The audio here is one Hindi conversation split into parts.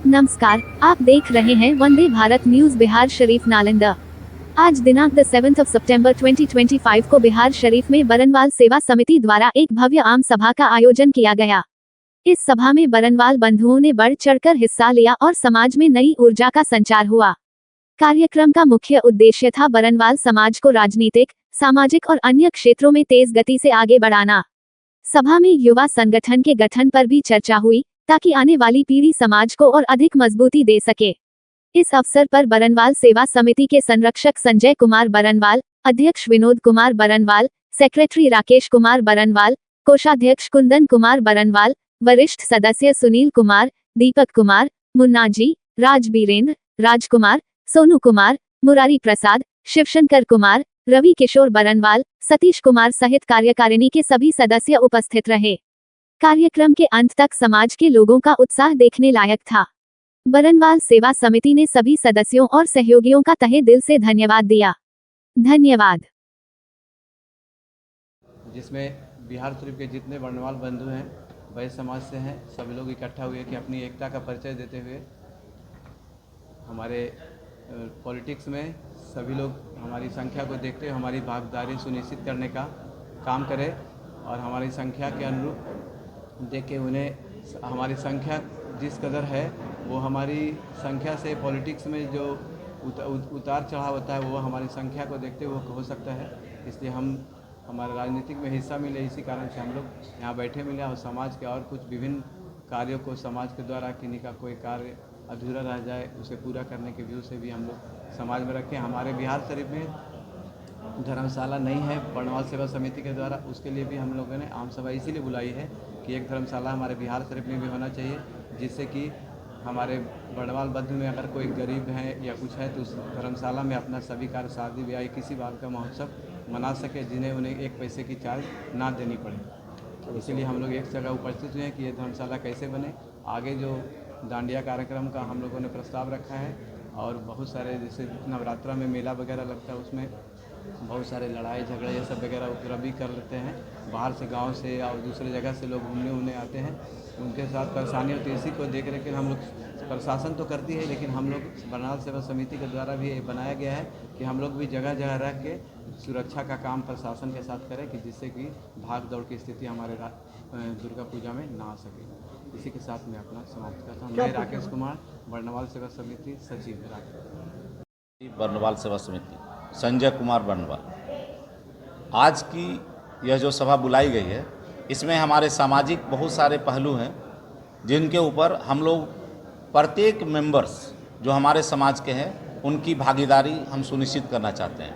नमस्कार, आप देख रहे हैं वंदे भारत न्यूज बिहार शरीफ नालंदा। आज दिनांक 7 सितंबर 2025 को बिहार शरीफ में बरनवाल सेवा समिति द्वारा एक भव्य आम सभा का आयोजन किया गया। इस सभा में बरनवाल बंधुओं ने बढ़ चढ़कर हिस्सा लिया और समाज में नई ऊर्जा का संचार हुआ। कार्यक्रम का मुख्य उद्देश्य था बरनवाल समाज को राजनीतिक, सामाजिक और अन्य क्षेत्रों में तेज गति से आगे बढ़ाना। सभा में युवा संगठन के गठन पर भी चर्चा हुई, ताकि आने वाली पीढ़ी समाज को और अधिक मजबूती दे सके। इस अवसर पर बरनवाल सेवा समिति के संरक्षक संजय कुमार बरनवाल, अध्यक्ष विनोद कुमार बरनवाल, सेक्रेटरी राकेश कुमार बरनवाल, कोषाध्यक्ष कुंदन कुमार बरनवाल, वरिष्ठ सदस्य सुनील कुमार, दीपक कुमार, मुन्ना जी, राज बीरेंद्र, राजकुमार, सोनू कुमार, मुरारी प्रसाद, शिवशंकर कुमार, रवि किशोर बरनवाल, सतीश कुमार सहित कार्यकारिणी के सभी सदस्य उपस्थित रहे। कार्यक्रम के अंत तक समाज के लोगों का उत्साह देखने लायक था। बरनवाल सेवा समिति ने सभी सदस्यों और सहयोगियों का तहे दिल से धन्यवाद दिया। धन्यवाद। जिसमें बिहार शरीफ के जितने बरनवाल बंधु हैं, वह समाज से हैं, सभी लोग इकट्ठा हुए कि अपनी एकता का परिचय देते हुए हमारे पॉलिटिक्स में सभी लोग हमारी संख्या को देखते हुए हमारी भागीदारी सुनिश्चित करने का काम करें और हमारी संख्या के अनुरूप देख के उन्हें हमारी संख्या जिस कदर है वो हमारी संख्या से पॉलिटिक्स में जो उतार चढ़ाव होता है वो हमारी संख्या को देखते हुए हो सकता है। इसलिए हम हमारे राजनीतिक में हिस्सा मिले, इसी कारण से हम लोग यहाँ बैठे मिले और समाज के और कुछ विभिन्न कार्यों को समाज के द्वारा किन्हीं का कोई कार्य अधूरा रह जाए उसे पूरा करने के व्यू से भी हम लोग समाज में रखें। हमारे बिहार शरीफ में धर्मशाला नहीं है बरनवाल सेवा समिति के द्वारा, उसके लिए भी हम लोगों ने आम सभा इसीलिए बुलाई है कि एक धर्मशाला हमारे बिहार शरीफ में भी होना चाहिए, जिससे कि हमारे बरनवाल बंधु में अगर कोई गरीब है या कुछ है तो उस धर्मशाला में अपना सभी कार्य, शादी ब्याह किसी बात का महोत्सव मना सके जिन्हें उन्हें एक पैसे की चार्ज ना देनी पड़े। इसीलिए हम लोग एक जगह उपस्थित हुए हैं कि ये धर्मशाला कैसे बने। आगे जो डांडिया कार्यक्रम का हम लोगों ने प्रस्ताव रखा है और बहुत सारे जैसे नवरात्रा में मेला वगैरह लगता है, उसमें बहुत सारे लड़ाई झगड़े ये सब वगैरह वगैरह भी कर लेते हैं। बाहर से गांव से और दूसरे जगह से लोग घूमने आते हैं, उनके साथ परेशानी होती है। इसी को देख रहे कि हम लोग प्रशासन तो करती है, लेकिन हम लोग बरनवाल सेवा समिति के द्वारा भी ये बनाया गया है कि हम लोग भी जगह जगह रह के सुरक्षा का काम प्रशासन के साथ करें कि जिससे कि भाग दौड़ की स्थिति हमारे दुर्गा पूजा में ना आ सके। इसी के साथ मैं अपना समाप्त करता हूँ। मैं राकेश कुमार, बरनवाल सेवा समिति सचिव। बरनवाल सेवा समिति संजय कुमार बरनवाल। आज की यह जो सभा बुलाई गई है, इसमें हमारे सामाजिक बहुत सारे पहलू हैं जिनके ऊपर हम लोग प्रत्येक मेंबर्स जो हमारे समाज के हैं उनकी भागीदारी हम सुनिश्चित करना चाहते हैं।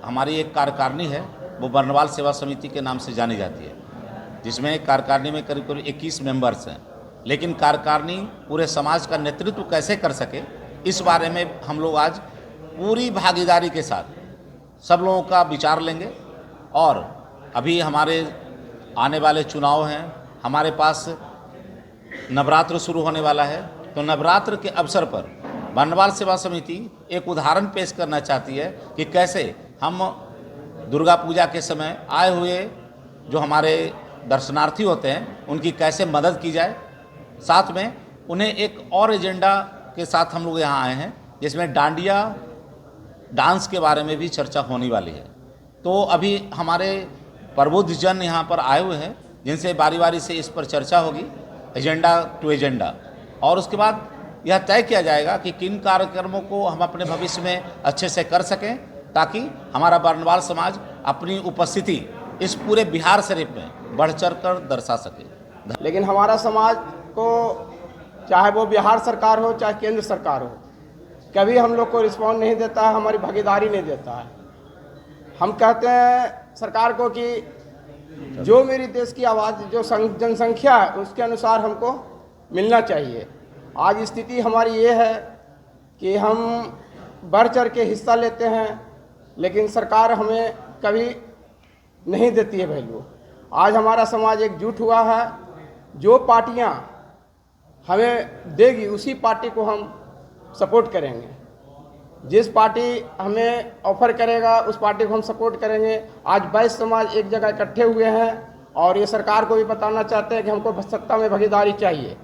हमारी एक कार्यकारिणी है, वो बरनवाल सेवा समिति के नाम से जानी जाती है, जिसमें कार्यकारिणी में करीब करीब 21 मेंबर्स हैं। लेकिन कार्यकारिणी पूरे समाज का नेतृत्व कैसे कर सके, इस बारे में हम लोग आज पूरी भागीदारी के साथ सब लोगों का विचार लेंगे। और अभी हमारे आने वाले चुनाव हैं, हमारे पास नवरात्र शुरू होने वाला है, तो नवरात्र के अवसर पर बरनवाल सेवा समिति एक उदाहरण पेश करना चाहती है कि कैसे हम दुर्गा पूजा के समय आए हुए जो हमारे दर्शनार्थी होते हैं उनकी कैसे मदद की जाए। साथ में उन्हें एक और एजेंडा के साथ हम लोग यहाँ आए हैं, जिसमें डांडिया डांस के बारे में भी चर्चा होने वाली है। तो अभी हमारे प्रबुद्ध जन यहाँ पर आए हुए हैं, जिनसे बारी बारी से इस पर चर्चा होगी, एजेंडा टू एजेंडा, और उसके बाद यह तय किया जाएगा कि किन कार्यक्रमों को हम अपने भविष्य में अच्छे से कर सकें, ताकि हमारा बरनवाल समाज अपनी उपस्थिति इस पूरे बिहार शरीफ में बढ़ चढ़ कर दर्शा सके। लेकिन हमारा समाज को, चाहे वो बिहार सरकार हो चाहे केंद्र सरकार हो, कभी हम लोग को रिस्पॉन्स नहीं देता है, हमारी भागीदारी नहीं देता है। हम कहते हैं सरकार को कि जो मेरी देश की आवाज़, जो जनसंख्या है उसके अनुसार हमको मिलना चाहिए। आज स्थिति हमारी ये है कि हम बढ़ चढ़ के हिस्सा लेते हैं, लेकिन सरकार हमें कभी नहीं देती है वैल्यू। आज हमारा समाज एकजुट हुआ है, जो पार्टियां हमें देगी उसी पार्टी को हम सपोर्ट करेंगे। जिस पार्टी हमें ऑफर करेगा उस पार्टी को हम सपोर्ट करेंगे। आज 22 समाज एक जगह इकट्ठे हुए हैं और ये सरकार को भी बताना चाहते हैं कि हमको सत्ता में भागीदारी चाहिए।